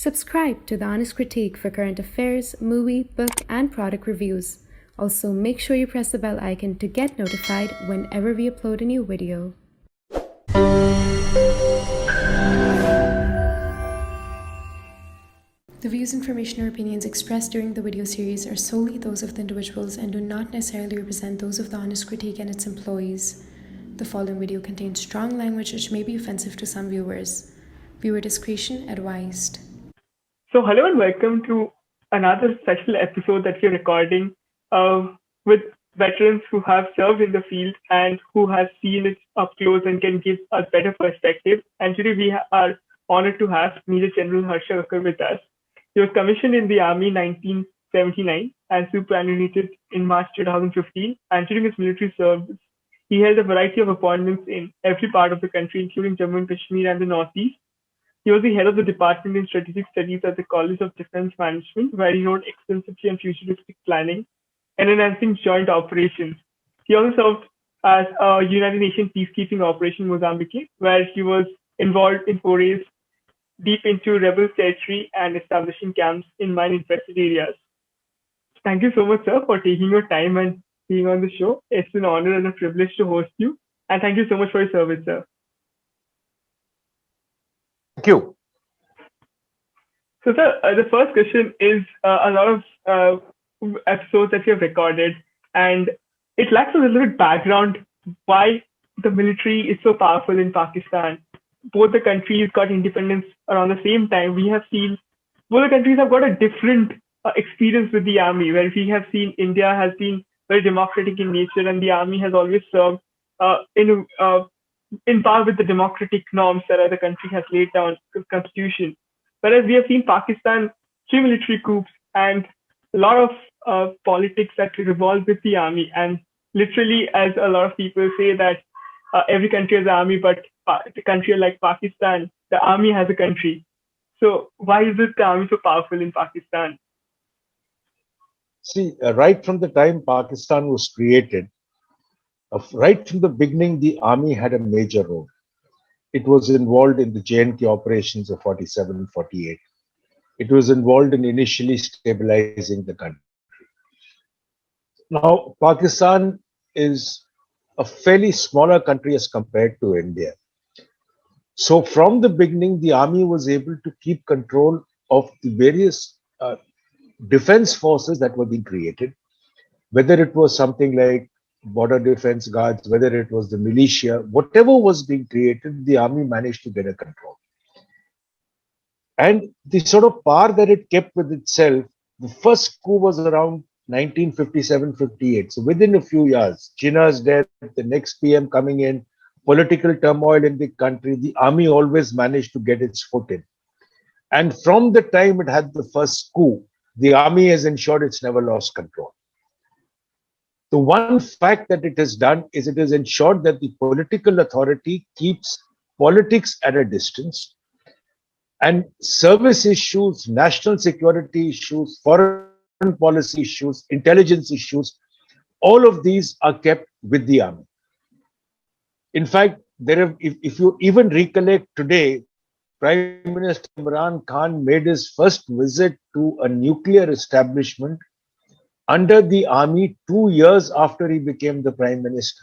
Subscribe to The Honest Critique for current affairs, movie, book, and product reviews. Also, make sure you press the bell icon to get notified whenever we upload a new video. The views, information, or opinions expressed during the video series are solely those of the individuals and do not necessarily represent those of The Honest Critique and its employees. The following video contains strong language which may be offensive to some viewers. Viewer discretion advised. So, hello and welcome to another special episode that we're recording with veterans who have served in the field and who have seen it up close and can give a better perspective. And today we are honored to have Major General Harsha Kakkar with us. He was commissioned in the Army in 1979 and superannuated in March 2015. And during his military service, he held a variety of appointments in every part of the country, including Jammu and Kashmir and the Northeast. He was the head of the Department in Strategic Studies at the College of Defense Management, where he wrote extensively on futuristic planning and enhancing joint operations. He also served as a United Nations peacekeeping operation in Mozambique, where he was involved in forays deep into rebel territory and establishing camps in mine-infested areas. Thank you so much, sir, for taking your time and being on the show. It's an honor and a privilege to host you. And thank you so much for your service, sir. Thank you. So, sir, the first question is a lot of episodes that you have recorded, and it lacks a little bit background why the military is so powerful in Pakistan. Both the countries got independence around the same time. We have seen both the countries have got a different experience with the army, where we have seen India has been very democratic in nature, and the army has always served in par with the democratic norms that other country has laid down in the constitution. Whereas we have seen Pakistan, three military coups and a lot of politics that revolve with the army. And literally, as a lot of people say that every country has an army, but a country like Pakistan, the army has a country. So why is it the army so powerful in Pakistan? See, right from the time Pakistan was created, right from the beginning, the army had a major role. It was involved in the J&K operations of 47, 48. It was involved in initially stabilizing the country. Now, Pakistan is a fairly smaller country as compared to India. So from the beginning, the army was able to keep control of the various defense forces that were being created, whether it was something like border defense guards, whether it was the militia, whatever was being created, the army managed to get a control. And the sort of power that it kept with itself, the first coup was around 1957-58. So within a few years, Jinnah's death, the next PM coming in, political turmoil in the country, the army always managed to get its foot in. And from the time it had the first coup, the army has ensured it's never lost control. The one fact that it has done is it has ensured that the political authority keeps politics at a distance, and service issues, national security issues, foreign policy issues, intelligence issues, all of these are kept with the army. In fact, if you even recollect today, Prime Minister Imran Khan made his first visit to a nuclear establishment under the army 2 years after he became the Prime Minister.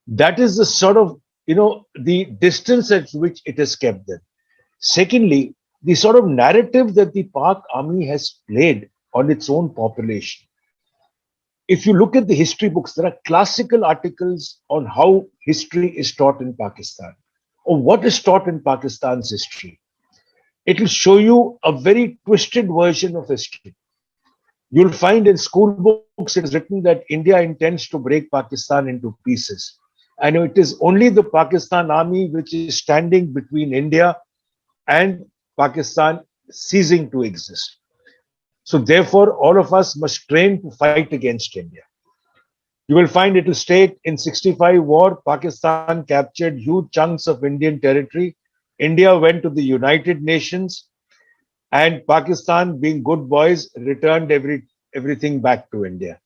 That is the sort of, the distance at which it has kept them. Secondly, the sort of narrative that the Pak army has played on its own population. If you look at the history books, there are classical articles on how history is taught in Pakistan, or what is taught in Pakistan's history. It will show you a very twisted version of history. You'll find in school books it is written that India intends to break Pakistan into pieces. And it is only the Pakistan army which is standing between India and Pakistan ceasing to exist. So therefore, all of us must train to fight against India. You will find it will state in 65 war, Pakistan captured huge chunks of Indian territory. India went to the United Nations, and Pakistan, being good boys, returned everything back to India.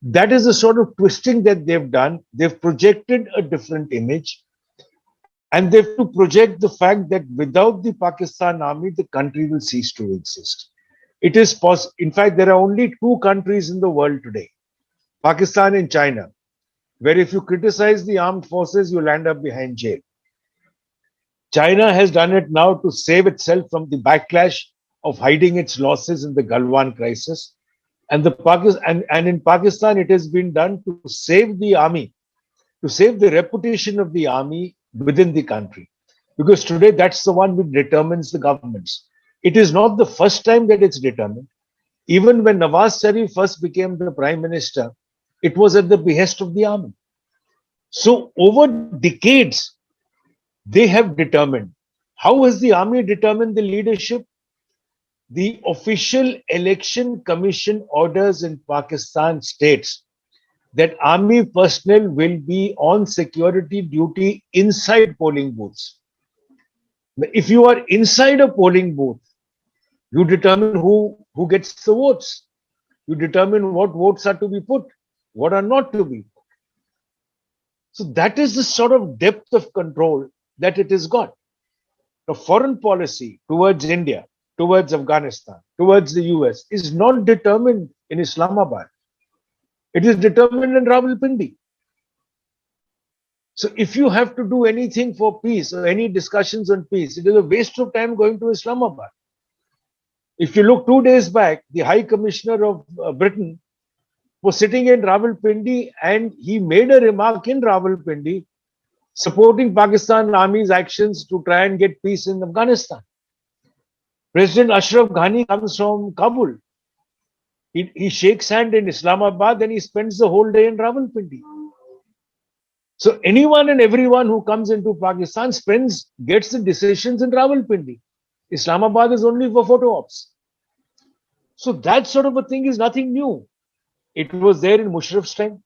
That is the sort of twisting that they've done. They've projected a different image. And they have to project the fact that without the Pakistan army, the country will cease to exist. It is possible. In fact, there are only two countries in the world today, Pakistan and China, where if you criticize the armed forces, you'll end up behind jail. China has done it now to save itself from the backlash of hiding its losses in the Galwan crisis. And in Pakistan, it has been done to save the army, to save the reputation of the army within the country. Because today, that's the one which determines the governments. It is not the first time that it's determined. Even when Nawaz Sharif first became the prime minister, it was at the behest of the army. So over decades, they have determined. How has the army determined the leadership? The official election commission orders in Pakistan states that army personnel will be on security duty inside polling booths. If you are inside a polling booth, you determine who gets the votes. You determine what votes are to be put, what are not to be put. So that is the sort of depth of control that it has got. The foreign policy towards India, towards Afghanistan, towards the US is not determined in Islamabad. It is determined in Rawalpindi. So if you have to do anything for peace or any discussions on peace, it is a waste of time going to Islamabad. If you look 2 days back, the High Commissioner of Britain was sitting in Rawalpindi and he made a remark in Rawalpindi supporting Pakistan Army's actions to try and get peace in Afghanistan. President Ashraf Ghani comes from Kabul. He shakes hand in Islamabad and he spends the whole day in Rawalpindi. So anyone and everyone who comes into Pakistan gets the decisions in Rawalpindi. Islamabad is only for photo ops. So that sort of a thing is nothing new. It was there in Musharraf's time.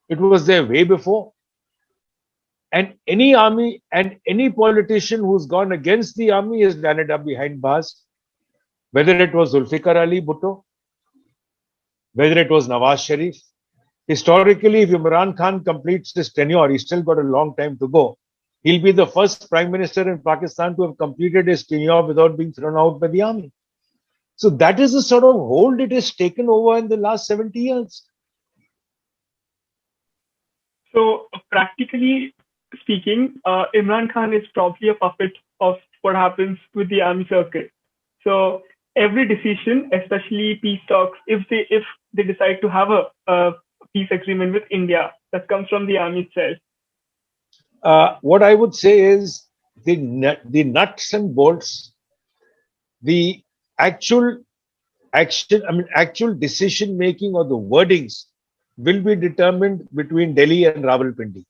It was there way before. And any army and any politician who's gone against the army has done it up behind bars. Whether it was Zulfikar Ali Bhutto, whether it was Nawaz Sharif. Historically, if Imran Khan completes his tenure, he's still got a long time to go. He'll be the first prime minister in Pakistan to have completed his tenure without being thrown out by the army. So that is the sort of hold it has taken over in the last 70 years. So practically speaking, Imran Khan is probably a puppet of what happens with the army circle. So every decision, especially peace talks, if they decide to have a peace agreement with India, that comes from the army itself. What I would say is the nuts and bolts, the actual decision making or the wordings will be determined between Delhi and Rawalpindi.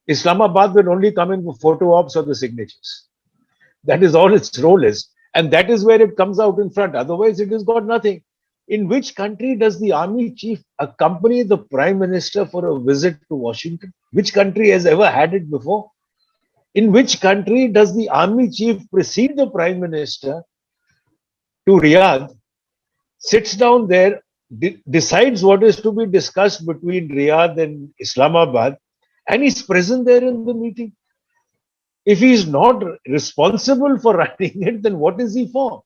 Islamabad will only come in for photo ops or the signatures. That is all its role is. And that is where it comes out in front. Otherwise, it has got nothing. In which country does the army chief accompany the prime minister for a visit to Washington? Which country has ever had it before? In which country does the army chief precede the prime minister to Riyadh, sits down there, decides what is to be discussed between Riyadh and Islamabad, and is present there in the meeting? If he is not responsible for running it, then what is he for?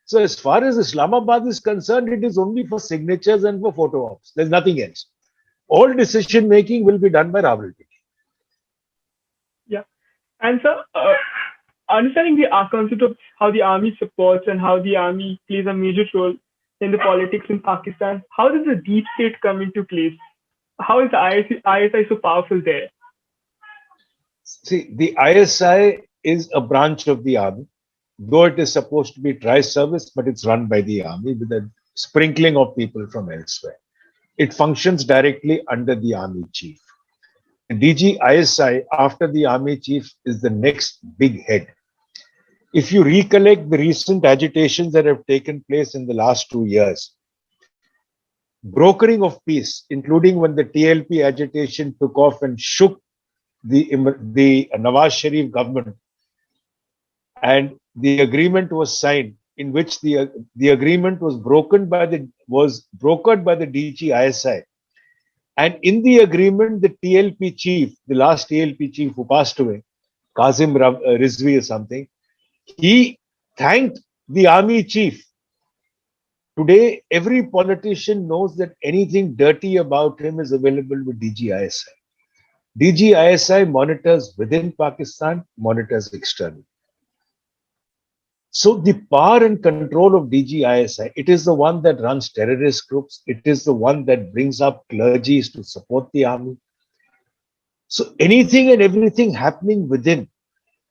So as far as Islamabad is concerned, it is only for signatures and for photo ops. There's nothing else. All decision making will be done by Rawalpindi. Yeah. And so understanding the concept of how the army supports and how the army plays a major role in the politics in Pakistan, how does the deep state come into place? How is the ISI so powerful there? See, the ISI is a branch of the army, though it is supposed to be tri-service, but it's run by the army with a sprinkling of people from elsewhere. It functions directly under the army chief. The DG ISI, after the army chief, is the next big head. If you recollect the recent agitations that have taken place in the last 2 years, brokering of peace, including when the TLP agitation took off and shook the Nawaz Sharif government, and the agreement was signed, in which the agreement was brokered by the DG ISI, and in the agreement, the TLP chief, the last TLP chief who passed away, Rizvi or something. He thanked the army chief. Today, every politician knows that anything dirty about him is available with DGISI. DGISI monitors within Pakistan, monitors externally. So the power and control of DGISI, it is the one that runs terrorist groups. It is the one that brings up clergies to support the army. So anything and everything happening within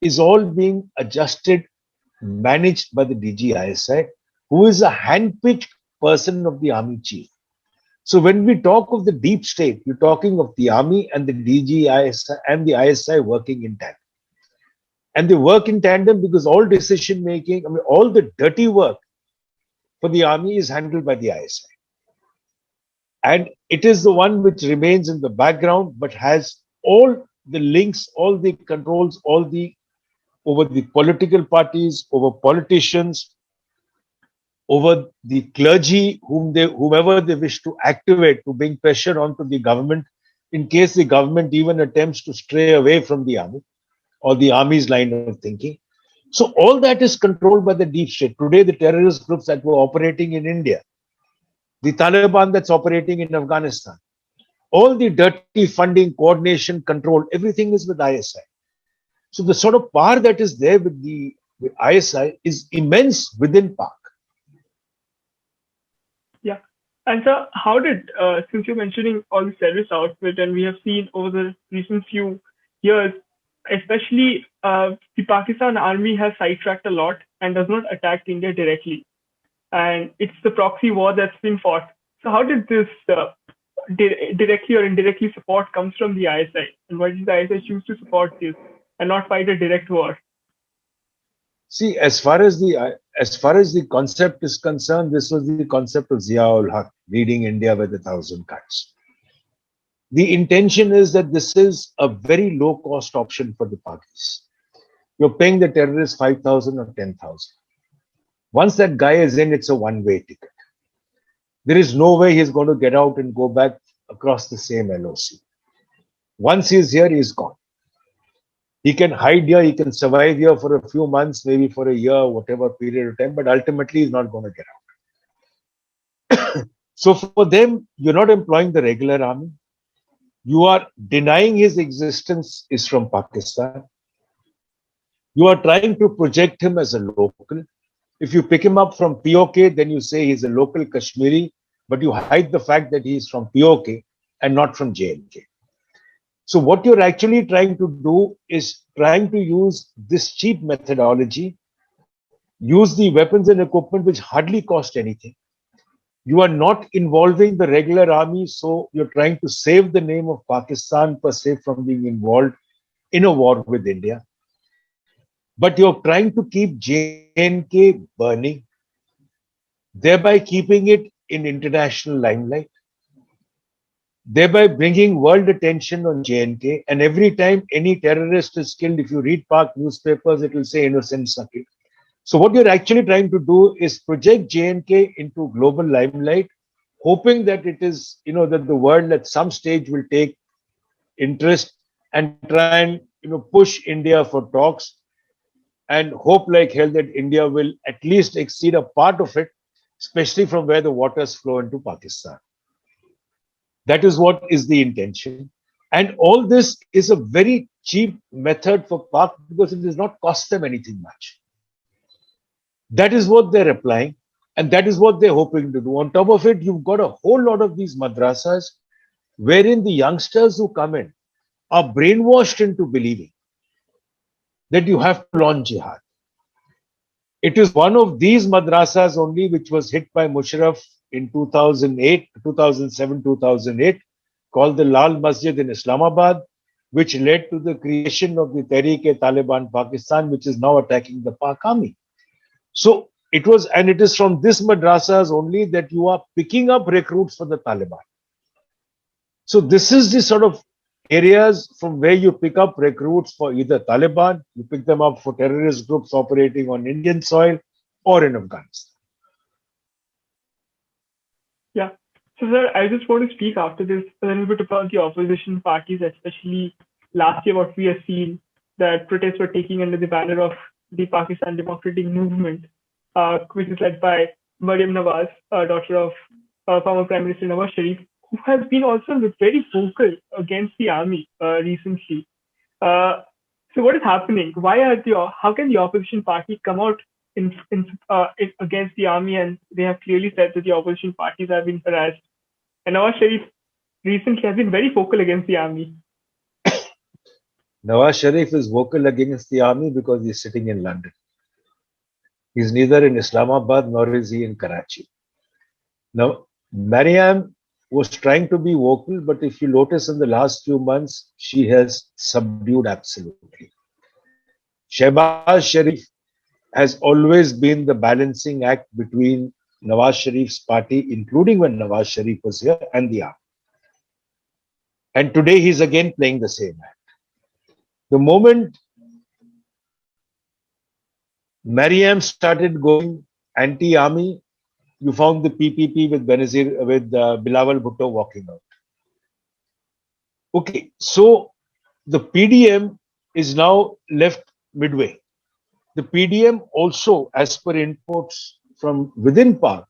is all being adjusted, managed by the DGISI, who is a handpicked person of the army chief. So when we talk of the deep state, you're talking of the army and the DGISI and the ISI working in tandem. And they work in tandem because all decision making, all the dirty work for the army is handled by the ISI. And it is the one which remains in the background, but has all the links, all the controls, over the political parties, over politicians, over the clergy, whomever they wish to activate to bring pressure onto the government, in case the government even attempts to stray away from the army or the army's line of thinking. So all that is controlled by the deep state. Today, the terrorist groups that were operating in India, the Taliban that's operating in Afghanistan, all the dirty funding, coordination, control, everything is with ISI. So the sort of power that is there with ISI is immense within Pak. Yeah. And so how did, since you're mentioning all the service outfit, and we have seen over the recent few years, especially the Pakistan army has sidetracked a lot and does not attack India directly. And it's the proxy war that's been fought. So how did this directly or indirectly support comes from the ISI? And why did the ISI choose to support this and not fight a direct war? See, as far as the concept is concerned, this was the concept of Zia-ul Haq, leading India with 1,000 cuts. The intention is that this is a very low-cost option for the parties. You're paying the terrorists 5,000 or 10,000. Once that guy is in, it's a one-way ticket. There is no way he's going to get out and go back across the same LOC. Once he's here, he's gone. He can hide here, he can survive here for a few months, maybe for a year, whatever period of time, but ultimately he's not going to get out. So for them, you're not employing the regular army. You are denying his existence is from Pakistan. You are trying to project him as a local. If you pick him up from POK, then you say he's a local Kashmiri, but you hide the fact that he's from POK and not from JNK. So what you're actually trying to do is trying to use this cheap methodology, use the weapons and equipment which hardly cost anything. You are not involving the regular army, so you're trying to save the name of Pakistan per se from being involved in a war with India. But you're trying to keep JNK burning, thereby keeping it in international limelight, thereby bringing world attention on JNK. And every time any terrorist is killed, if you read Pak newspapers, it will say innocent Saqib. So what you're actually trying to do is project JNK into global limelight, hoping that it is, that the world at some stage will take interest and try and, push India for talks, and hope like hell that India will at least exceed a part of it, especially from where the waters flow into Pakistan. That is what is the intention. And all this is a very cheap method for Pak because it does not cost them anything much. That is what they're applying, and that is what they're hoping to do. On top of it, you've got a whole lot of these madrasas wherein the youngsters who come in are brainwashed into believing that you have to launch jihad. It is one of these madrasas only which was hit by Musharraf in 2007, 2008, called the Lal Masjid in Islamabad, which led to the creation of the Tehreek-e-Taliban Pakistan, which is now attacking the Pak army. So it is from this madrasas only that you are picking up recruits for the Taliban. So this is the sort of areas from where you pick up recruits for either Taliban, you pick them up for terrorist groups operating on Indian soil or in Afghanistan. Yeah. So, sir, I just want to speak after this a little bit about the opposition parties, especially last year, what we have seen that protests were taking under the banner of the Pakistan Democratic Movement, which is led by Maryam Nawaz, daughter of former Prime Minister Nawaz Sharif, who has been also very vocal against the army recently. So what is happening? How can the opposition party come out against the army, and they have clearly said that the opposition parties have been harassed. And Nawaz Sharif recently has been very vocal against the army. Nawaz Sharif is vocal against the army because he's sitting in London. He's neither in Islamabad nor is he in Karachi. Now, Maryam was trying to be vocal, but if you notice in the last few months, she has subdued absolutely. Shehbaz Sharif has always been the balancing act between Nawaz Sharif's party, including when Nawaz Sharif was here, and the army. And today he's again playing the same act. The moment Maryam started going anti-army, you found the PPP with Bilawal Bhutto walking out. Okay, so the PDM is now left midway. The PDM also, as per inputs from within PAK,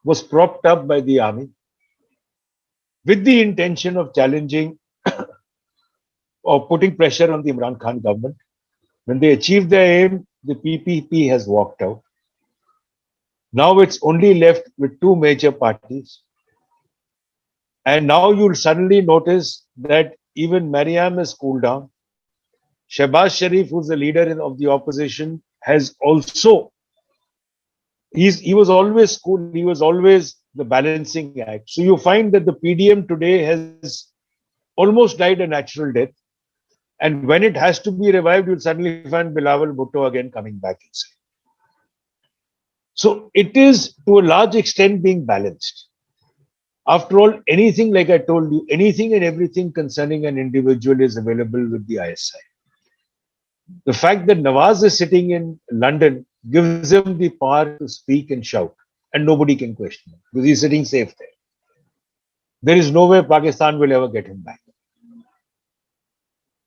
was propped up by the army with the intention of challenging or putting pressure on the Imran Khan government. When they achieved their aim, the PPP has walked out. Now it's only left with two major parties. And now you'll suddenly notice that even Maryam has cooled down. Shehbaz Sharif, who's the leader of the opposition, has also, he was always cool, he was always the balancing act. So you find that the PDM today has almost died a natural death. And when it has to be revived, you'll suddenly find Bilawal Bhutto again coming back inside. So it is to a large extent being balanced. After all, anything, like I told you, anything and everything concerning an individual is available with the ISI. The fact that Nawaz is sitting in London gives him the power to speak and shout, and nobody can question him because he's sitting safe there. There is no way Pakistan will ever get him back.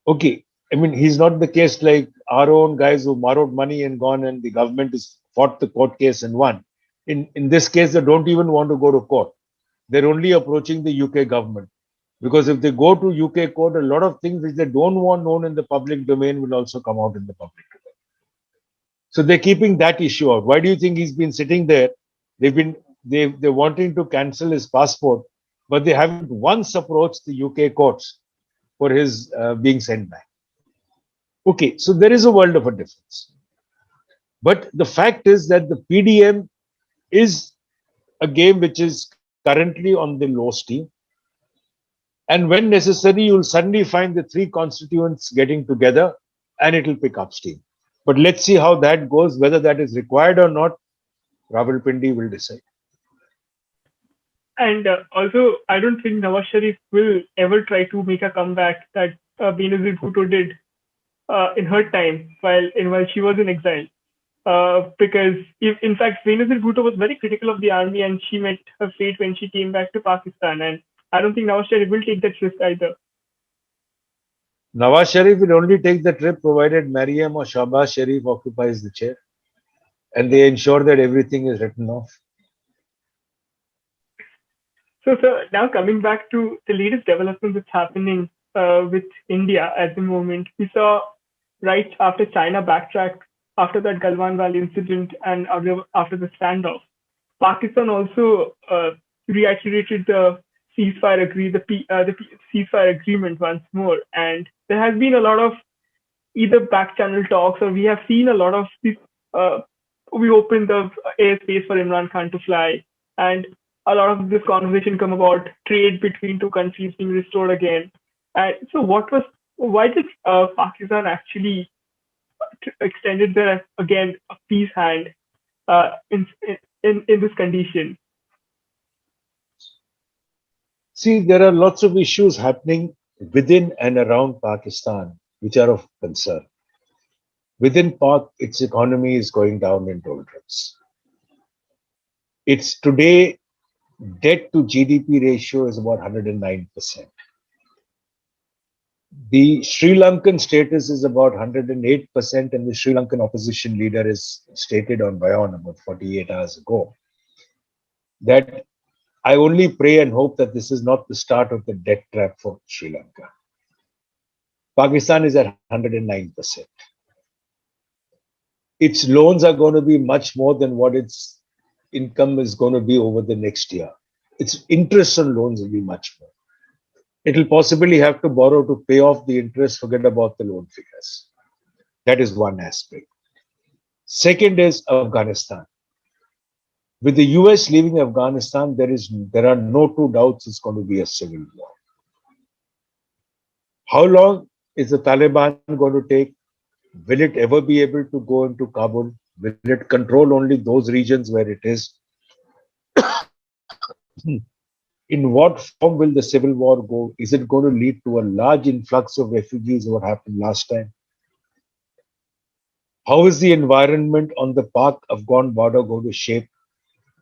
Okay, I mean, he's not the case like our own guys who borrowed money and gone, and the government has fought the court case and won. In this case, they don't even want to go to court. They're only approaching the UK government. Because if they go to UK court, a lot of things which they don't want known in the public domain will also come out in the public domain. So they're keeping that issue out. Why do you think he's been sitting there? They're wanting to cancel his passport, but they haven't once approached the UK courts for his being sent back. Okay, so there is a world of a difference. But the fact is that the PDM is a game which is currently on the low steam. And when necessary, you'll suddenly find the three constituents getting together and it'll pick up steam. But let's see how that goes. Whether that is required or not, Rawalpindi will decide. And also, I don't think Nawaz Sharif will ever try to make a comeback that Benazir Bhutto did in her time while she was in exile. Because in fact, Benazir Bhutto was very critical of the army, and she met her fate when she came back to Pakistan. And I don't think Nawaz Sharif will take that risk either. Nawaz Sharif will only take the trip provided Maryam or Shehbaz Sharif occupies the chair and they ensure that everything is written off. So, now coming back to the latest development that's happening with India at the moment, we saw right after China backtracked after that Galwan Valley incident and after the standoff, Pakistan also reiterated the ceasefire ceasefire agreement once more, and there has been a lot of either back channel talks, or we have seen a lot of this. We opened the airspace for Imran Khan to fly, and a lot of this conversation come about trade between two countries being restored again. And so, why did Pakistan actually extended their again a peace hand in this condition? See, there are lots of issues happening within and around Pakistan which are of concern. Within Pak, its economy is going down in doldrums. Its today debt to GDP ratio is about 109%. The Sri Lankan status is about 108%, and the Sri Lankan opposition leader has stated on Bayon about 48 hours ago that I only pray and hope that this is not the start of the debt trap for Sri Lanka. Pakistan is at 109%. Its loans are going to be much more than what its income is going to be over the next year. Its interest on loans will be much more. It will possibly have to borrow to pay off the interest, forget about the loan figures. That is one aspect. Second is Afghanistan. With the US leaving Afghanistan, there are no two doubts it's going to be a civil war. How long is the Taliban going to take? Will it ever be able to go into Kabul? Will it control only those regions where it is? In what form will the civil war go? Is it going to lead to a large influx of refugees, what happened last time? How is the environment on the Pak-Afghan border going to shape?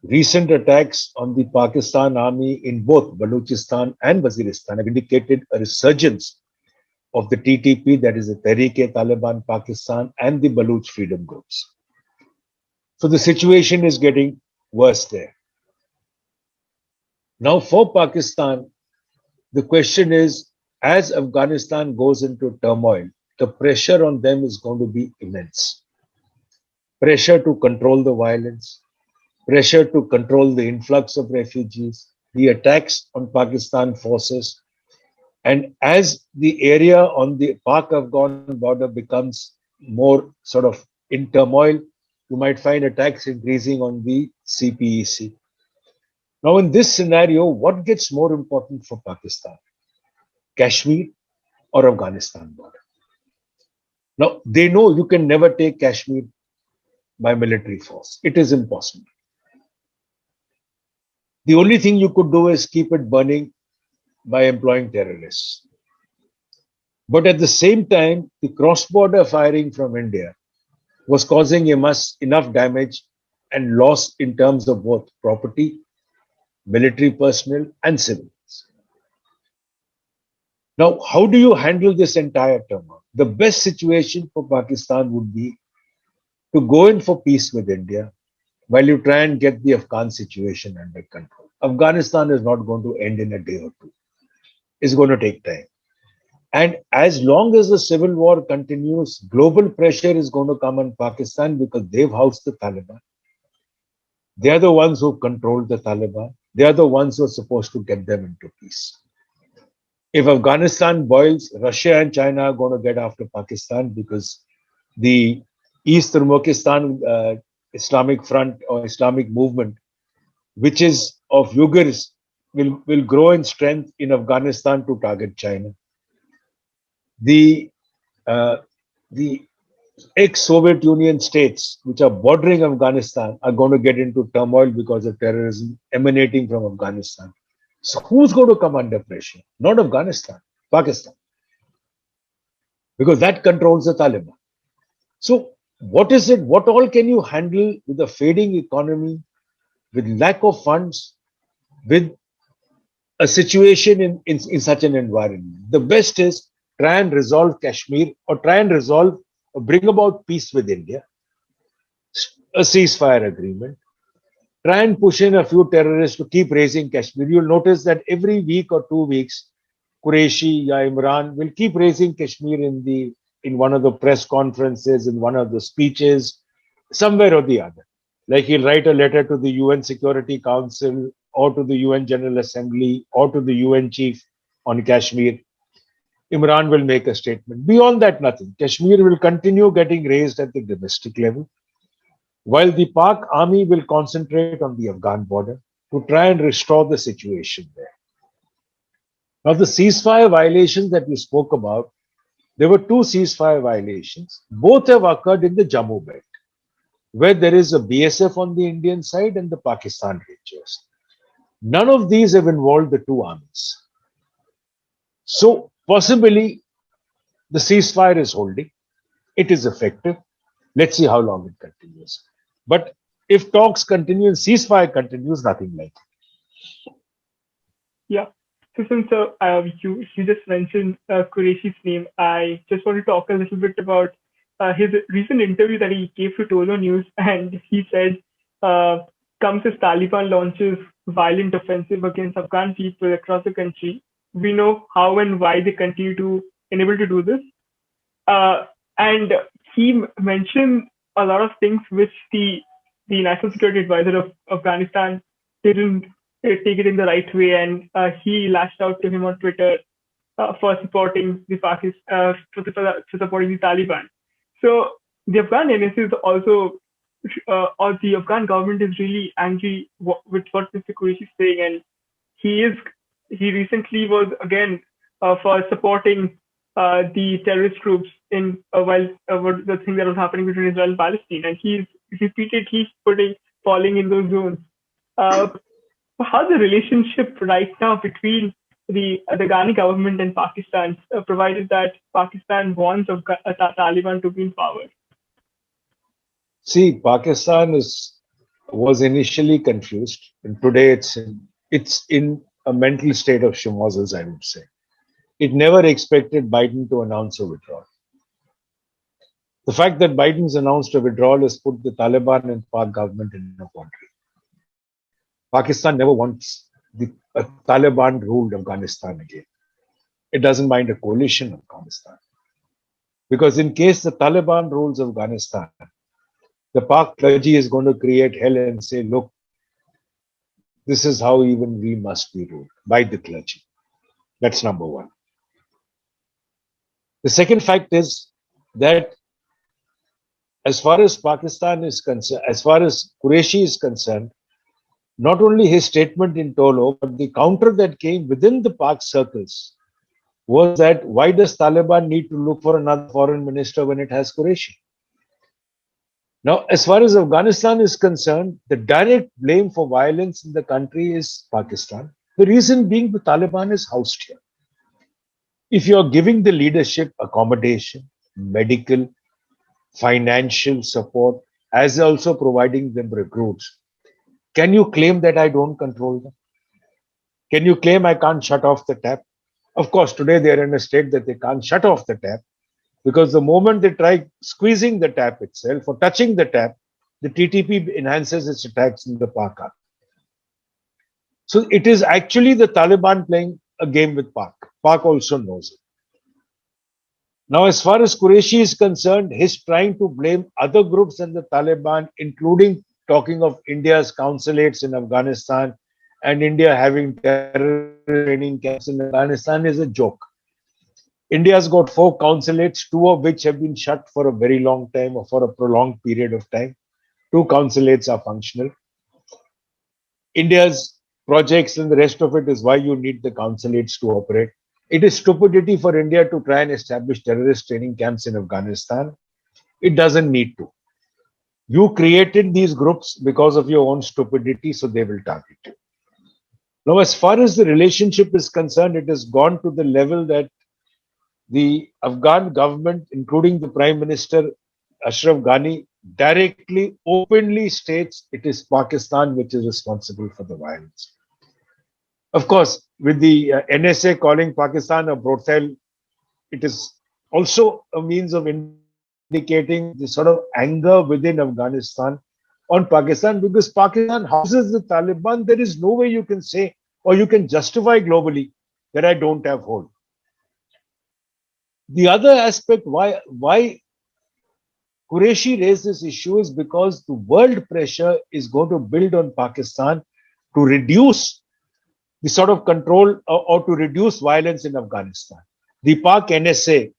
Recent attacks on the Pakistan army in both Balochistan and Waziristan have indicated a resurgence of the TTP, that is the Tehreek-e-Taliban Pakistan, and the Baloch freedom groups. So the situation is getting worse there. Now for Pakistan, the question is, as Afghanistan goes into turmoil, the pressure on them is going to be immense. Pressure to control the violence, pressure to control the influx of refugees, the attacks on Pakistan forces. And as the area on the Pak-Afghan border becomes more sort of in turmoil, you might find attacks increasing on the CPEC. Now, in this scenario, what gets more important for Pakistan? Kashmir or Afghanistan border? Now, they know you can never take Kashmir by military force. It is impossible. The only thing you could do is keep it burning by employing terrorists. But at the same time, the cross-border firing from India was causing enough damage and loss in terms of both property, military personnel, and civilians. Now, how do you handle this entire turmoil? The best situation for Pakistan would be to go in for peace with India while you try and get the Afghan situation under control. Afghanistan is not going to end in a day or two. It's going to take time. And as long as the civil war continues, global pressure is going to come on Pakistan because they've housed the Taliban. They are the ones who control the Taliban. They are the ones who are supposed to get them into peace. If Afghanistan boils, Russia and China are going to get after Pakistan because the East Turkmenistan Islamic Front or Islamic movement, which is of Uyghurs, will grow in strength in Afghanistan to target China. The ex-Soviet Union states, which are bordering Afghanistan, are going to get into turmoil because of terrorism emanating from Afghanistan. So who's going to come under pressure? Not Afghanistan, Pakistan. Because that controls the Taliban. So what is it? What all can you handle with a fading economy, with lack of funds, with a situation in such an environment? The best is try and resolve Kashmir or try and resolve or bring about peace with India, a ceasefire agreement. Try and push in a few terrorists to keep raising Kashmir. You'll notice that every week or 2 weeks, Qureshi or Imran will keep raising Kashmir in one of the press conferences, in one of the speeches, somewhere or the other. Like he'll write a letter to the UN Security Council or to the UN General Assembly or to the UN chief on Kashmir. Imran will make a statement. Beyond that, nothing. Kashmir will continue getting raised at the domestic level, while the Pak army will concentrate on the Afghan border to try and restore the situation there. Now, the ceasefire violations that we spoke about, there were 2 ceasefire violations. Both have occurred in the Jammu belt, where there is a BSF on the Indian side and the Pakistan Rangers. None of these have involved the 2 armies. So, possibly, the ceasefire is holding. It is effective. Let's see how long it continues. But if talks continue and ceasefire continues, nothing like it. Yeah. So since you just mentioned Qureshi's name, I just want to talk a little bit about his recent interview that he gave to Tolo News, and he said, uh, "Comes as Taliban launches violent offensive against Afghan people across the country, we know how and why they continue to enable to do this." Uh, and he mentioned a lot of things which the National Security Advisor of Afghanistan didn't take it in the right way, and he lashed out to him on Twitter for supporting the Pakistan, for supporting the Taliban. So the Afghan NSA is also, or the Afghan government is really angry with what Mr. Qureshi is saying, and he is he recently was again for supporting the terrorist groups in while the thing that was happening between Israel and Palestine, and he's repeatedly falling in those zones. Uh, how's the relationship right now between the Ghani government and Pakistan, provided that Pakistan wants Taliban to be in power? See, Pakistan was initially confused, and today it's in a mental state of schmozzles, I would say. It never expected Biden to announce a withdrawal. The fact that Biden's announced a withdrawal has put the Taliban and Pak government in a quandary. Pakistan never wants a Taliban-ruled Afghanistan again. It doesn't mind a coalition of Afghanistan. Because in case the Taliban rules Afghanistan, the Pak clergy is going to create hell and say, look, this is how even we must be ruled, by the clergy. That's number one. The second fact is that as far as Pakistan is concerned, as far as Qureshi is concerned, not only his statement in Tolo, but the counter that came within the Pak circles was that why does Taliban need to look for another foreign minister when it has Qureshi? Now, as far as Afghanistan is concerned, the direct blame for violence in the country is Pakistan. The reason being the Taliban is housed here. If you are giving the leadership accommodation, medical, financial support, as also providing them recruits, can you claim that I don't control them? Can you claim I can't shut off the tap? Of course, today they are in a state that they can't shut off the tap, because the moment they try squeezing the tap itself or touching the tap, the TTP enhances its attacks in the Pak. So it is actually the Taliban playing a game with Pak. Pak also knows it. Now, as far as Qureshi is concerned, he's trying to blame other groups than the Taliban, including talking of India's consulates in Afghanistan and India having terror training camps in Afghanistan is a joke. India's got 4 consulates, 2 of which have been shut for a very long time or for a prolonged period of time. 2 consulates are functional. India's projects and the rest of it is why you need the consulates to operate. It is stupidity for India to try and establish terrorist training camps in Afghanistan. It doesn't need to. You created these groups because of your own stupidity, so they will target you. Now, as far as the relationship is concerned, it has gone to the level that the Afghan government, including the Prime Minister Ashraf Ghani, directly, openly states it is Pakistan which is responsible for the violence. Of course, with the NSA calling Pakistan a brothel, it is also a means of indicating the sort of anger within Afghanistan on Pakistan, because Pakistan houses the Taliban. There is no way you can say or you can justify globally that I don't have hold. The other aspect why Qureshi raised this issue is because the world pressure is going to build on Pakistan to reduce the sort of control or to reduce violence in Afghanistan. The Pak NSA,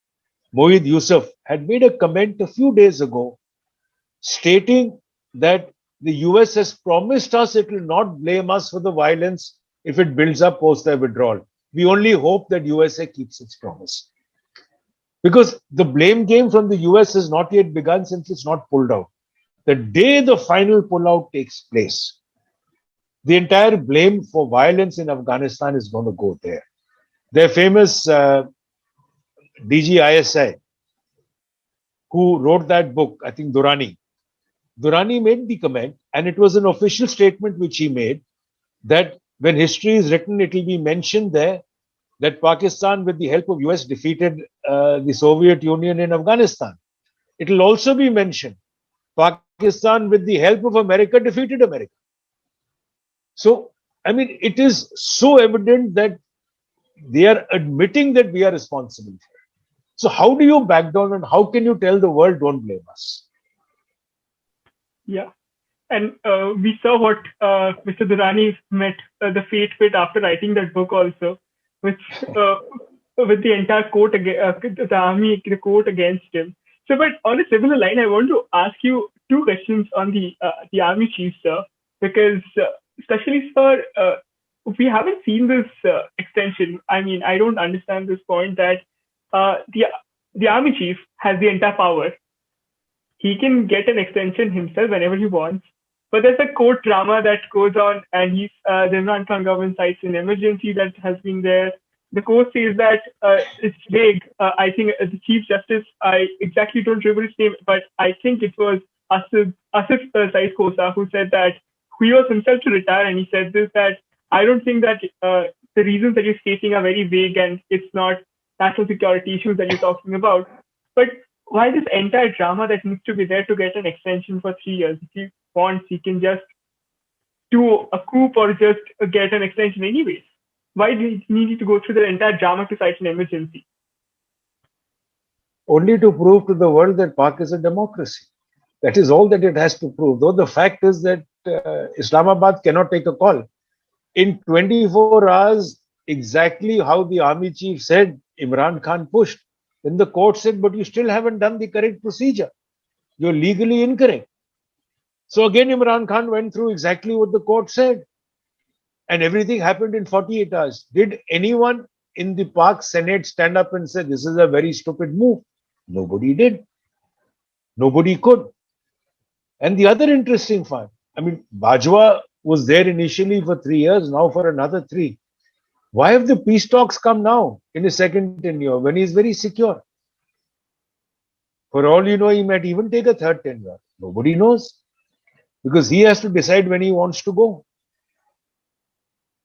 Mohid Yusuf, had made a comment a few days ago stating that the US has promised us it will not blame us for the violence if it builds up post their withdrawal. We only hope that USA keeps its promise. Because the blame game from the US has not yet begun since it's not pulled out. The day the final pullout takes place, the entire blame for violence in Afghanistan is going to go there. Their famous DG ISI, who wrote that book, I think Durrani made the comment, and it was an official statement which he made, that when history is written, it will be mentioned there that Pakistan, with the help of US, defeated the Soviet Union in Afghanistan. It will also be mentioned Pakistan, with the help of America, defeated America. So, I mean, it is so evident that they are admitting that we are responsible for it. So, how do you back down and how can you tell the world, don't blame us? Yeah. And we saw what Mr. Durrani met the fate with after writing that book also, which with the entire court the army, the court against him. So, but on a similar line, I want to ask you two questions on the army chief, sir, because especially sir, we haven't seen this extension. I mean, I don't understand this point that the army chief has the entire power. He can get an extension himself whenever he wants. But there's a court drama that goes on, and the Imran Khan government cites an emergency that has been there. The court says that it's vague. I think the Chief Justice, I exactly don't remember his name, but I think it was Asif Saeed Khosa who said that he was himself to retire, and he said this, that I don't think that the reasons that you're stating are very vague, and it's not national security issues that you're talking about. But why this entire drama that needs to be there to get an extension for 3 years? If he wants, he can just do a coup or just get an extension anyways. Why do he need to go through the entire drama to cite an emergency? Only to prove to the world that Pak is a democracy. That is all that it has to prove. Though the fact is that Islamabad cannot take a call. In 24 hours, exactly how the army chief said, Imran Khan pushed. Then the court said, but you still haven't done the correct procedure. You're legally incorrect. So again, Imran Khan went through exactly what the court said. And everything happened in 48 hours. Did anyone in the Pak Senate stand up and say, this is a very stupid move? Nobody did. Nobody could. And the other interesting fact, I mean, Bajwa was there initially for 3 years, now for another 3. Why have the peace talks come now in his second tenure when he's very secure? For all you know, he might even take a third tenure. Nobody knows. Because he has to decide when he wants to go.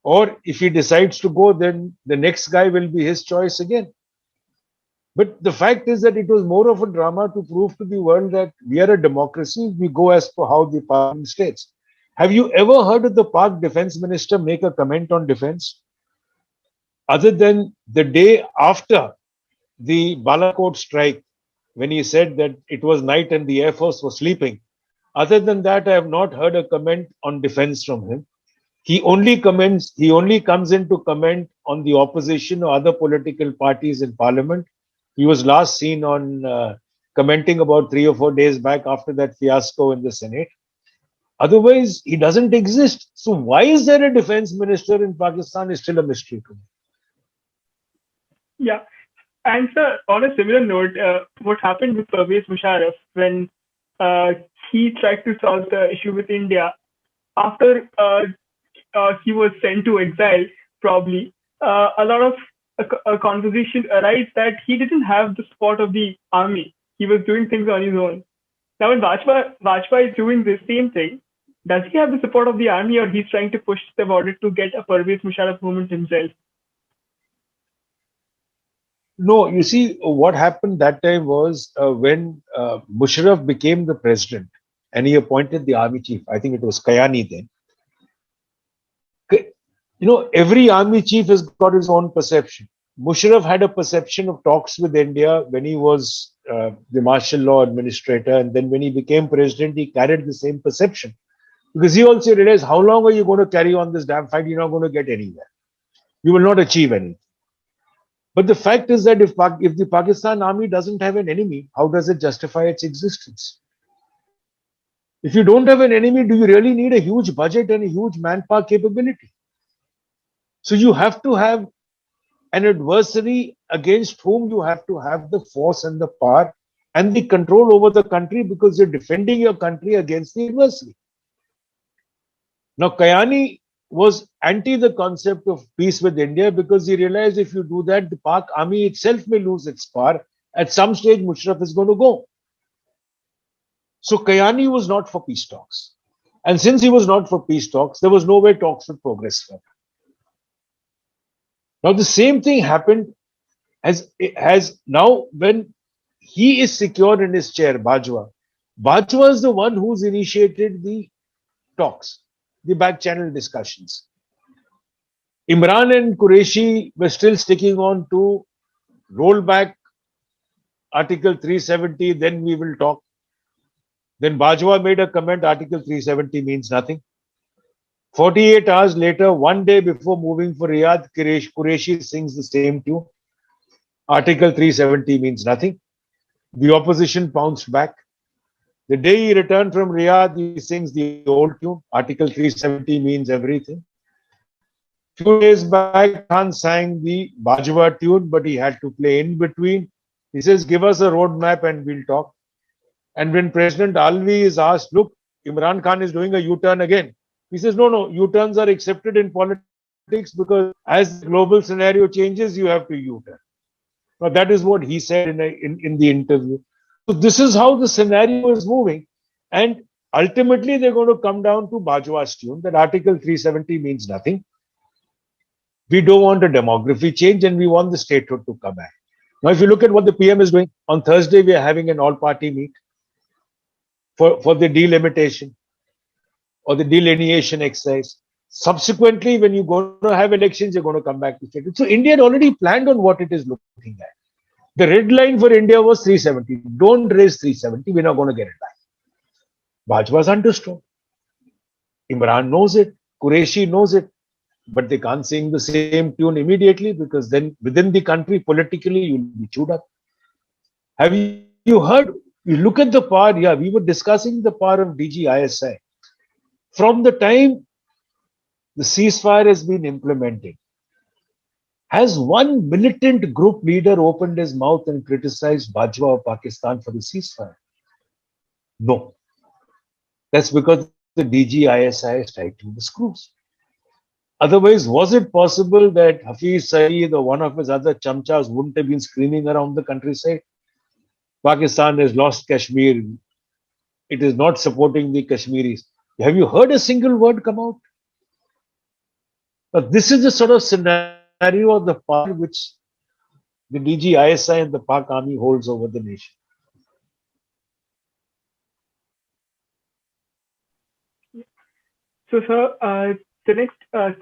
Or if he decides to go, then the next guy will be his choice again. But the fact is that it was more of a drama to prove to the world that we are a democracy. We go as per how the parliament states. Have you ever heard of the Pak defense minister make a comment on defense? Other than the day after the Balakot strike, when he said that it was night and the Air Force was sleeping. Other than that, I have not heard a comment on defense from him. He only comes in to comment on the opposition or other political parties in parliament. He was last seen on commenting about 3 or 4 days back after that fiasco in the Senate. Otherwise, he doesn't exist. So why is there a defense minister in Pakistan is still a mystery to me. Yeah. And sir, on a similar note, what happened with Pervez Musharraf when he tried to solve the issue with India after he was sent to exile, probably, a lot of a conversation arises that he didn't have the support of the army. He was doing things on his own. Now, when Vajpayee is doing the same thing, does he have the support of the army, or he's trying to push the border to get a Pervez Musharraf movement himself? No, you see, what happened that time was when Musharraf became the president and he appointed the army chief. I think it was Kayani then. You know, every army chief has got his own perception. Musharraf had a perception of talks with India when he was the martial law administrator, and then when he became president, he carried the same perception. Because he also realized, how long are you going to carry on this damn fight? You're not going to get anywhere. You will not achieve anything. But the fact is that if the Pakistan army doesn't have an enemy, how does it justify its existence? If you don't have an enemy, do you really need a huge budget and a huge manpower capability? So you have to have an adversary against whom you have to have the force and the power and the control over the country, because you're defending your country against the adversary. Now, Kayani was anti the concept of peace with India because he realized if you do that, the Pak army itself may lose its power. At some stage, Musharraf is going to go. So Kayani was not for peace talks. And since he was not for peace talks, there was no way talks would progress further. Now the same thing happened has now when he is secure in his chair, Bajwa. Bajwa is the one who's initiated the talks, the back channel discussions. Imran and Qureshi were still sticking on to roll back Article 370, then we will talk. Then Bajwa made a comment, Article 370 means nothing. 48 hours later, one day before moving for Riyadh, Qureshi sings the same tune. Article 370 means nothing. The opposition pounced back. The day he returned from Riyadh, he sings the old tune. Article 370 means everything. Few days back, Khan sang the Bajwa tune, but he had to play in between. He says, give us a roadmap and we'll talk. And when President Alvi is asked, look, Imran Khan is doing a U-turn again. He says, no, U-turns are accepted in politics because as the global scenario changes, you have to U-turn. Now, that is what he said in the interview. So this is how the scenario is moving. And ultimately, they're going to come down to Bajwa's tune that Article 370 means nothing. We don't want a demography change and we want the statehood to come back. Now, if you look at what the PM is doing, on Thursday, we are having an all-party meet for the delimitation or the delineation exercise. Subsequently, when you're going to have elections, you're going to come back to statehood. So India had already planned on what it is looking at. The red line for India was 370. Don't raise 370. We're not going to get it back. Bajwa's understood. Imran knows it. Qureshi knows it. But they can't sing the same tune immediately because then within the country, politically, you'll be chewed up. Have you heard? You look at the power. Yeah, we were discussing the power of DGISI. From the time the ceasefire has been implemented, has one militant group leader opened his mouth and criticized Bajwa of Pakistan for the ceasefire? No. That's because the DGISI is tightening the screws. Otherwise, was it possible that Hafiz Saeed or one of his other chamchas wouldn't have been screaming around the countryside? Pakistan has lost Kashmir. It is not supporting the Kashmiris. Have you heard a single word come out? But this is the sort of scenario of the power which the DGISI and the Pak army holds over the nation. So, sir, the next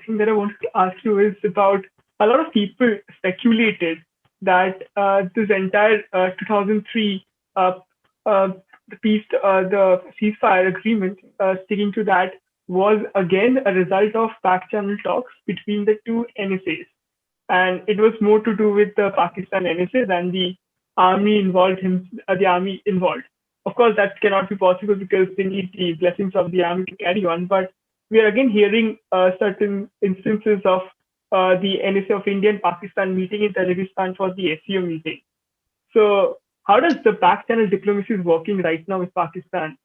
thing that I wanted to ask you is about a lot of people speculated that this entire 2003 the ceasefire agreement, sticking to that, was again a result of back channel talks between the two NSAs, and it was more to do with the Pakistan NSA than the army involved. The army involved. Of course, that cannot be possible because they need the blessings of the army to carry on. But we are again hearing certain instances of the NSA of India and Pakistan meeting in Tajikistan for the SCO meeting. So how does the back channel diplomacy is working right now with Pakistan?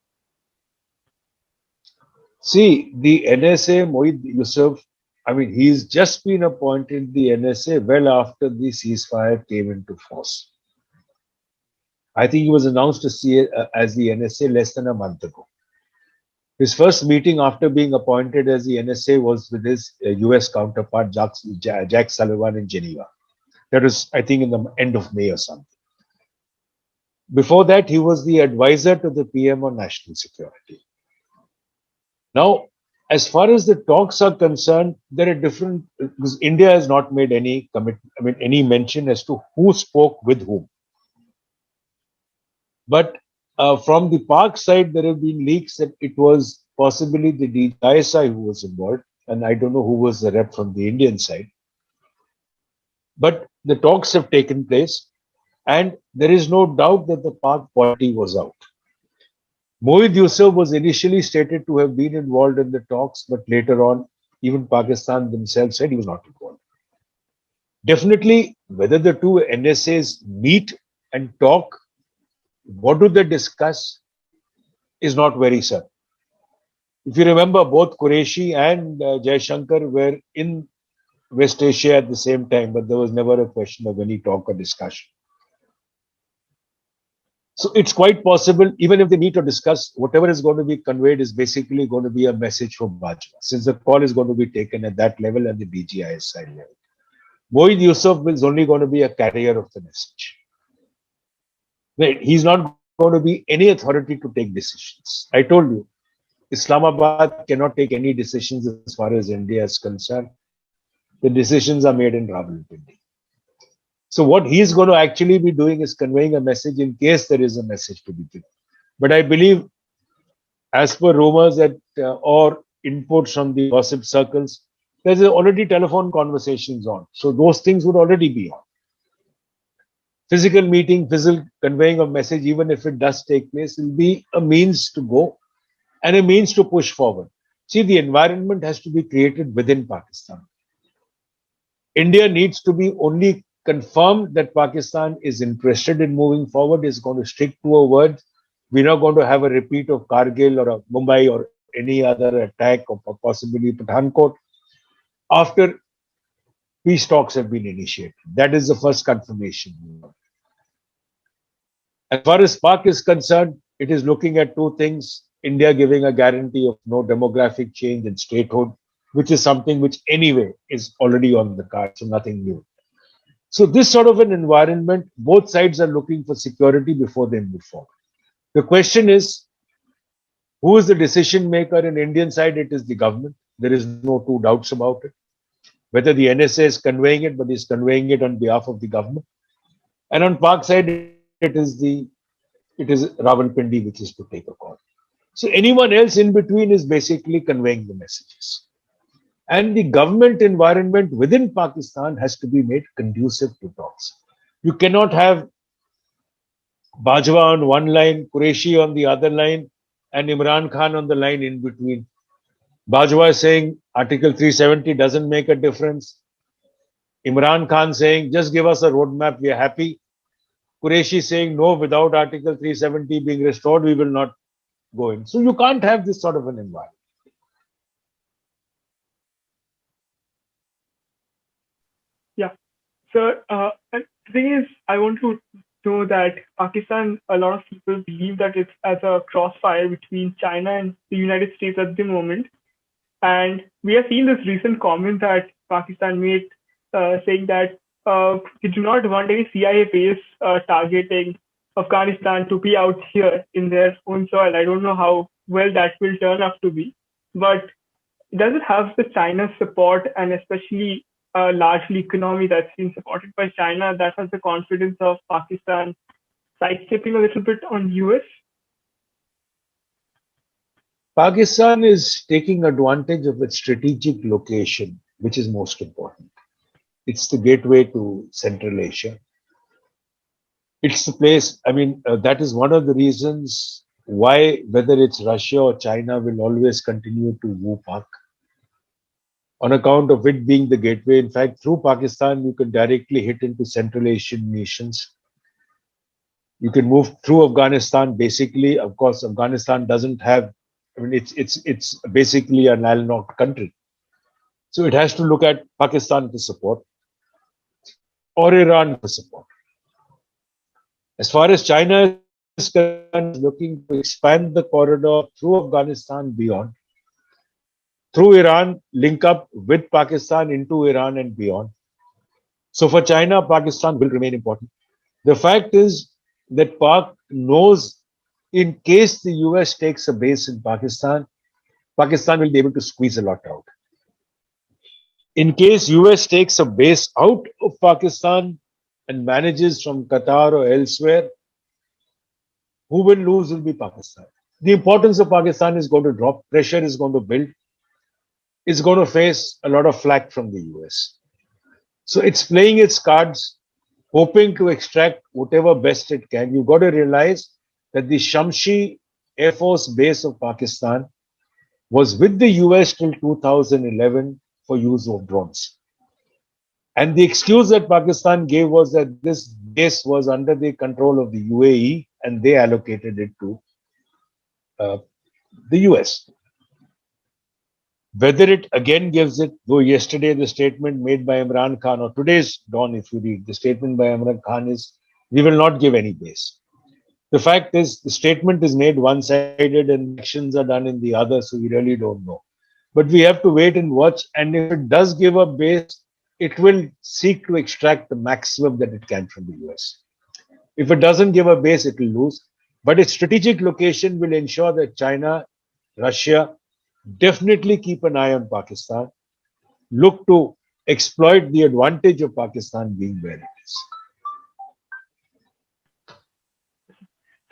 See, the NSA, Moeed Yusuf, I mean, he's just been appointed the NSA well after the ceasefire came into force. I think he was announced as the NSA less than a month ago. His first meeting after being appointed as the NSA was with his US counterpart, Jack Sullivan in Geneva. That was, I think, in the end of May or something. Before that, he was the advisor to the PM on national security. Now, as far as the talks are concerned, there are different, because India has not made any any mention as to who spoke with whom. But from the Pak side, there have been leaks that it was possibly the DGISI who was involved, and I don't know who was the rep from the Indian side. But the talks have taken place, and there is no doubt that the Pak party was out. Moeed Yusuf was initially stated to have been involved in the talks, but later on, even Pakistan themselves said he was not involved. Definitely, whether the two NSAs meet and talk, what do they discuss, is not very certain. If you remember, both Qureshi and Jaishankar were in West Asia at the same time, but there was never a question of any talk or discussion. So it's quite possible, even if they meet or discuss, whatever is going to be conveyed is basically going to be a message from Bajwa, since the call is going to be taken at that level and the DGISI level. Moeed Yusuf is only going to be a carrier of the message. Right? He's not going to be any authority to take decisions. I told you, Islamabad cannot take any decisions as far as India is concerned. The decisions are made in Rawalpindi. So what he's going to actually be doing is conveying a message in case there is a message to be given. But I believe, as per rumors that or inputs from the gossip circles, there's already telephone conversations on. So those things would already be on. Physical meeting, physical conveying of message, even if it does take place, will be a means to go and a means to push forward. See, the environment has to be created within Pakistan. India needs to be only confirmed that Pakistan is interested in moving forward, is going to stick to a word. We're not going to have a repeat of Kargil or a Mumbai or any other attack or possibly Pathankot after peace talks have been initiated. That is the first confirmation. As far as Pak is concerned, it is looking at two things. India giving a guarantee of no demographic change in statehood, which is something which anyway is already on the card, so nothing new. So this sort of an environment, both sides are looking for security before they move forward. The question is, who is the decision maker? In Indian side, it is the government. There is no two doubts about it. Whether the NSA is conveying it, but is conveying it on behalf of the government. And on Pak side, it is Rawalpindi which is to take a call. So anyone else in between is basically conveying the messages. And the government environment within Pakistan has to be made conducive to talks. You cannot have Bajwa on one line, Qureshi on the other line, and Imran Khan on the line in between. Bajwa is saying Article 370 doesn't make a difference. Imran Khan saying, just give us a roadmap, we are happy. Qureshi saying, no, without Article 370 being restored, we will not go in. So you can't have this sort of an environment. Yeah. So the thing is, I want to know that Pakistan, a lot of people believe that it's as a crossfire between China and the United States at the moment. And we have seen this recent comment that Pakistan made saying that we do not want any CIA base targeting Afghanistan to be out here in their own soil. I don't know how well that will turn out to be, but does it have the China's support, and especially largely economy that's been supported by China, that has the confidence of Pakistan sidestepping a little bit on US? Pakistan is taking advantage of its strategic location, which is most important. It's the gateway to Central Asia. It's the place, that is one of the reasons why, whether it's Russia or China, will always continue to woo Pak. On account of it being the gateway. In fact, through Pakistan, you can directly hit into Central Asian nations. You can move through Afghanistan. Basically, of course, Afghanistan doesn't have, it's basically a landlocked country. So it has to look at Pakistan for support or Iran for support. As far as China is concerned, looking to expand the corridor through Afghanistan beyond, through Iran, link up with Pakistan into Iran and beyond. So for China, Pakistan will remain important. The fact is that Pak knows in case the US takes a base in Pakistan, Pakistan will be able to squeeze a lot out. In case US takes a base out of Pakistan and manages from Qatar or elsewhere, who will lose will be Pakistan. The importance of Pakistan is going to drop, pressure is going to build. It's going to face a lot of flack from the US. So it's playing its cards, hoping to extract whatever best it can. You've got to realize that the Shamshi Air Force base of Pakistan was with the US till 2011 for use of drones. And the excuse that Pakistan gave was that this base was under the control of the UAE and they allocated it to the US. Whether it again gives it, though yesterday the statement made by Imran Khan, or today's dawn, if you read, the statement by Imran Khan is, we will not give any base. The fact is, the statement is made one-sided and actions are done in the other, so we really don't know. But we have to wait and watch. And if it does give a base, it will seek to extract the maximum that it can from the US. If it doesn't give a base, it will lose. But its strategic location will ensure that China, Russia definitely keep an eye on Pakistan, look to exploit the advantage of Pakistan being where it is.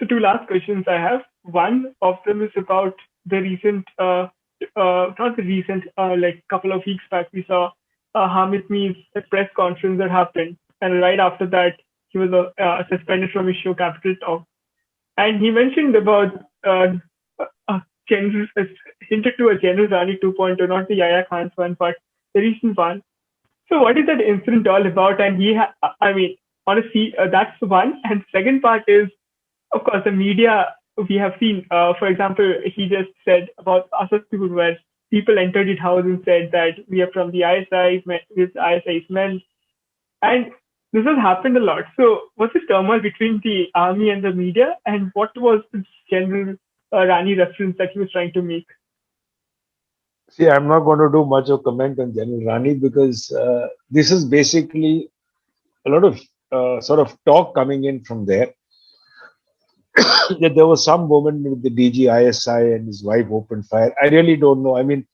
So two last questions I have. One of them is about the recent, not the recent, like couple of weeks back, we saw Hamid Meer's press conference that happened, and right after that, he was suspended from his show Capital Talk, and he mentioned about General, hinted to a General Rani 2.0, not the Yahya Khan's one, but the recent one. So what is that incident all about? And I mean, honestly, that's one. And second part is, of course, the media we have seen. For example, he just said about Asad people where people entered his house and said that we are from the ISI, with ISI's men. And this has happened a lot. So what's the turmoil between the army and the media? And what was the General Rani reference that he was trying to make? See, I'm not going to do much of comment on General Rani because this is basically a lot of sort of talk coming in from there that there was some woman with the DG ISI and his wife opened fire. I really don't know. I mean,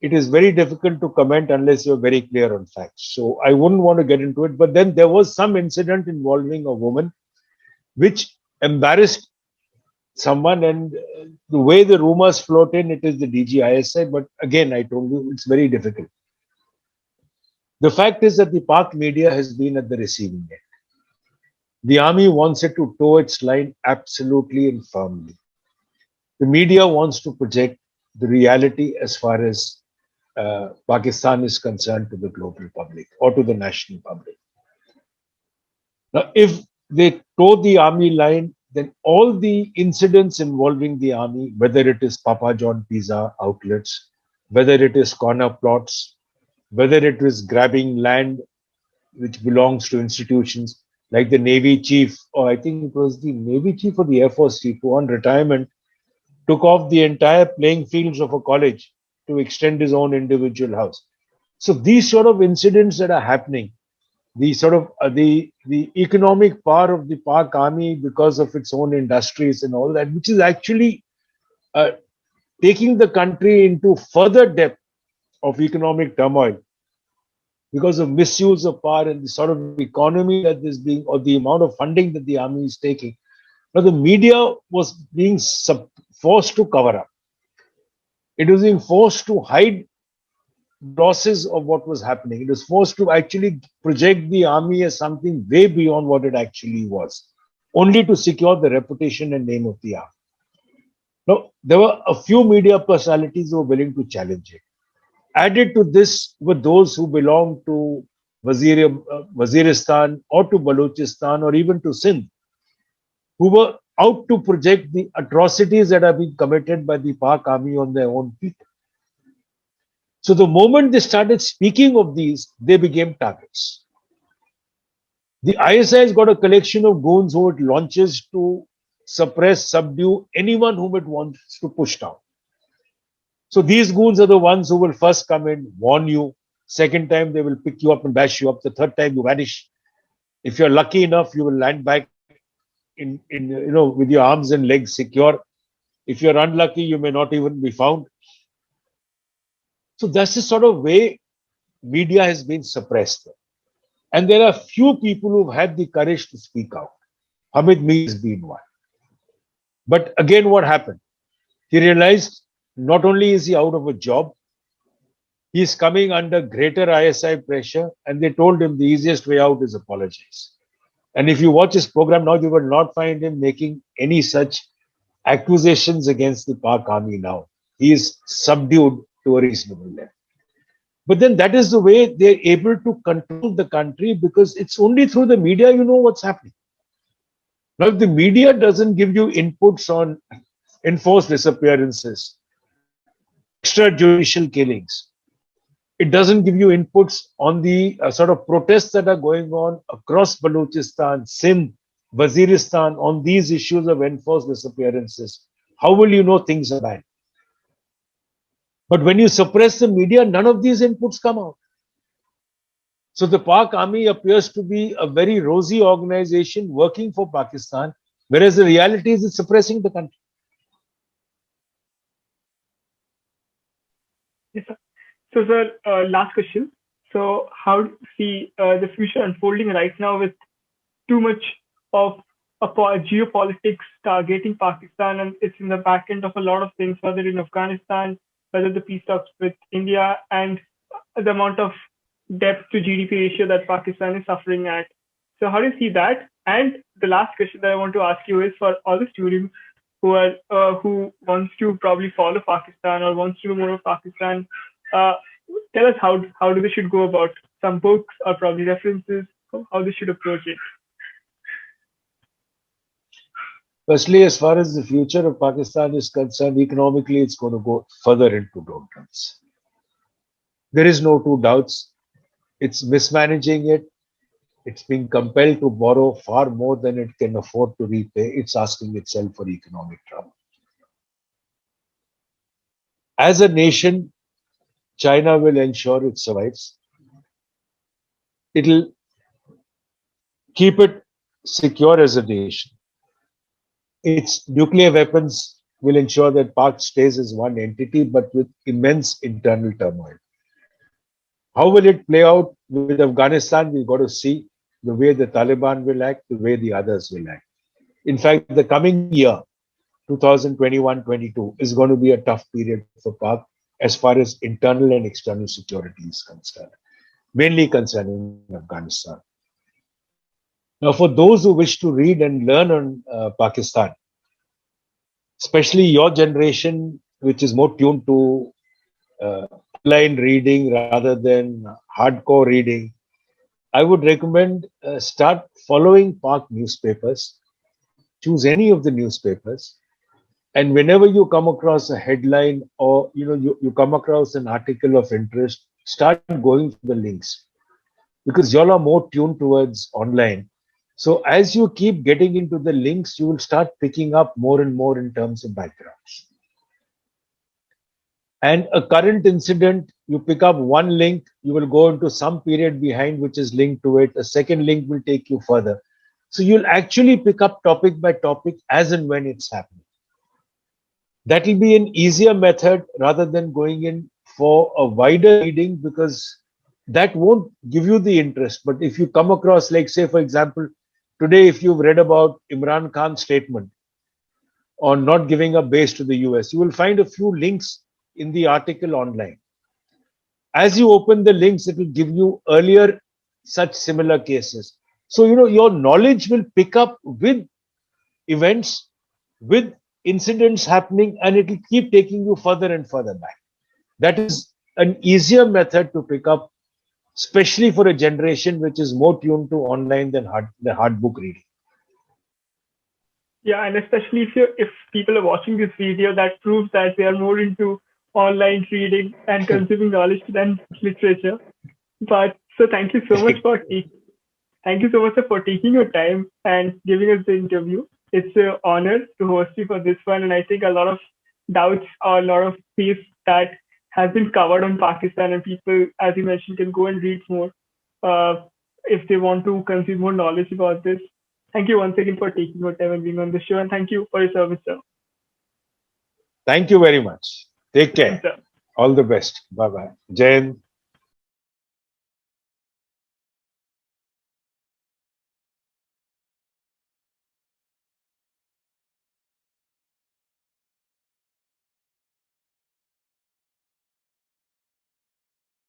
it is very difficult to comment unless you're very clear on facts. So I wouldn't want to get into it. But then there was some incident involving a woman which embarrassed someone, and the way the rumors float in, it is the DG ISI. But again, I told you, it's very difficult. The fact is that the Pak media has been at the receiving end. The army wants it to toe its line absolutely and firmly. The media wants to project the reality as far as Pakistan is concerned to the global public or to the national public. Now, if they toe the army line, then all the incidents involving the army, whether it is Papa John pizza outlets, whether it is corner plots, whether it is grabbing land which belongs to institutions like the Navy chief, or I think it was the Navy chief or the Air Force chief, who on retirement took off the entire playing fields of a college to extend his own individual house. So these sort of incidents that are happening, the sort of the economic power of the Pak army because of its own industries and all that, which is actually taking the country into further depth of economic turmoil because of misuse of power and the sort of economy that is being, or the amount of funding that the army is taking. Now, the media was being forced to cover up. It was being forced to hide losses of what was happening. It was forced to actually project the army as something way beyond what it actually was, only to secure the reputation and name of the army. Now, there were a few media personalities who were willing to challenge it. Added to this were those who belonged to Waziristan or to Balochistan or even to Sindh, who were out to project the atrocities that are being committed by the Pak army on their own people. So the moment they started speaking of these, they became targets. The ISI has got a collection of goons who it launches to suppress, subdue anyone whom it wants to push down. So these goons are the ones who will first come in, warn you. Second time, they will pick you up and bash you up. The third time, you vanish. If you're lucky enough, you will land back in with your arms and legs secure. If you're unlucky, you may not even be found. So that's the sort of way media has been suppressed. And there are few people who've had the courage to speak out. Hamid Mir has been one. But again, what happened? He realized not only is he out of a job, he is coming under greater ISI pressure, and they told him the easiest way out is apologize. And if you watch his program now, you will not find him making any such accusations against the Pak army now. He is subdued to a reasonable level. But then that is the way they're able to control the country, because it's only through the media you know what's happening. Now, if the media doesn't give you inputs on enforced disappearances, extrajudicial killings, it doesn't give you inputs on the sort of protests that are going on across Balochistan, Sindh, Waziristan on these issues of enforced disappearances, how will you know things are bad? But when you suppress the media, none of these inputs come out. So the Pak army appears to be a very rosy organization working for Pakistan, whereas the reality is it's suppressing the country. Yes, sir. So, sir, last question. So, how do you see the future unfolding right now with too much of geopolitics targeting Pakistan, and it's in the back end of a lot of things, whether in Afghanistan, whether the peace talks with India, and the amount of debt to GDP ratio that Pakistan is suffering at. So, how do you see that? And the last question that I want to ask you is for all the students who wants to probably follow Pakistan or wants to know more of Pakistan. Uh, Tell us how do they should go about some books or probably references, how they should approach it. Firstly, as far as the future of Pakistan is concerned, economically, it's going to go further into doldrums. There is no two doubts. It's mismanaging it. It's being compelled to borrow far more than it can afford to repay. It's asking itself for economic trouble. As a nation, China will ensure it survives. It'll keep it secure as a nation. Its nuclear weapons will ensure that Pak stays as one entity, but with immense internal turmoil. How will it play out with Afghanistan? We've got to see the way the Taliban will act, the way the others will act. In fact, the coming year, 2021-22, is going to be a tough period for Pak as far as internal and external security is concerned, mainly concerning Afghanistan. Now, for those who wish to read and learn on Pakistan, especially your generation, which is more tuned to online reading rather than hardcore reading, I would recommend start following Pak newspapers. Choose any of the newspapers, and whenever you come across a headline or you come across an article of interest, start going for the links, because y'all are more tuned towards online. So as you keep getting into the links, you will start picking up more and more in terms of backgrounds. And a current incident, you pick up one link, you will go into some period behind which is linked to it. A second link will take you further. So you'll actually pick up topic by topic as and when it's happening. That will be an easier method rather than going in for a wider reading, because that won't give you the interest. But if you come across, like, say, for example, today, if you've read about Imran Khan's statement on not giving a base to the US, you will find a few links in the article online. As you open the links, it will give you earlier such similar cases. So, your knowledge will pick up with events, with incidents happening, and it will keep taking you further and further back. That is an easier method to pick up, especially for a generation which is more tuned to online than hard book reading. Yeah, and especially if people are watching this video, that proves that they are more into online reading and consuming knowledge than literature. But so thank you so much thank you so much for taking your time and giving us the interview. It's an honor to host you for this one, and I think a lot of doubts or a lot of space that has been covered on Pakistan, and people, as you mentioned, can go and read more if they want to consume more knowledge about this. Thank you once again for taking your time and being on the show, and thank you for your service, sir. Thank you very much. Take care. Thanks, sir. All the best. Bye-bye. Jai Hind.